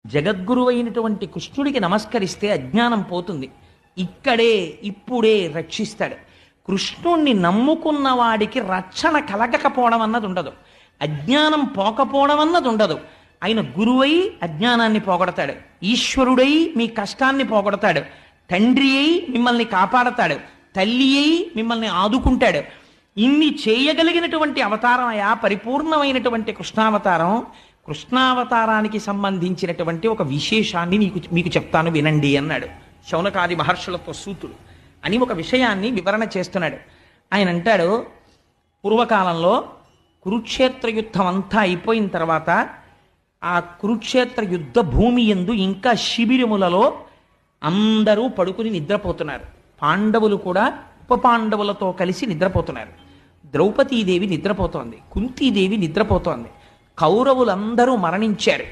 జగద్గురు అయినటువంటి కృష్ణుడికి నమస్కరిస్తే అజ్ఞానం పోతుంది. ఇక్కడే ఇప్పుడే రక్షిస్తాడు. కృష్ణుణ్ణి నమ్ముకున్న వాడికి రక్షణ కలగకపోవడం అన్నది ఉండదు, అజ్ఞానం పోకపోవడం అన్నది ఉండదు. ఆయన గురువై అజ్ఞానాన్ని పోగొడతాడు, ఈశ్వరుడై మీ కష్టాన్ని పోగొడతాడు, తండ్రి అయి మిమ్మల్ని కాపాడతాడు, తల్లి అయి మిమ్మల్ని ఆదుకుంటాడు. ఇన్ని చేయగలిగినటువంటి అవతారం అయా పరిపూర్ణమైనటువంటి కృష్ణావతారం. కృష్ణావతారానికి సంబంధించినటువంటి ఒక విశేషాన్ని మీకు చెప్తాను వినండి అన్నాడు శౌనకాది మహర్షులతో సూతుడు అని ఒక విషయాన్ని వివరణ చేస్తున్నాడు. ఆయన అంటాడు, పూర్వకాలంలో కురుక్షేత్ర యుద్ధం అంతా అయిపోయిన తర్వాత ఆ కురుక్షేత్ర యుద్ధ భూమి యందు ఇంకా శిబిరములలో అందరూ పడుకుని నిద్రపోతున్నారు. పాండవులు కూడా ఉప పాండవులతో కలిసి నిద్రపోతున్నారు. ద్రౌపదీదేవి నిద్రపోతోంది, కుంతీదేవి నిద్రపోతోంది. కౌరవులందరూ మరణించారు.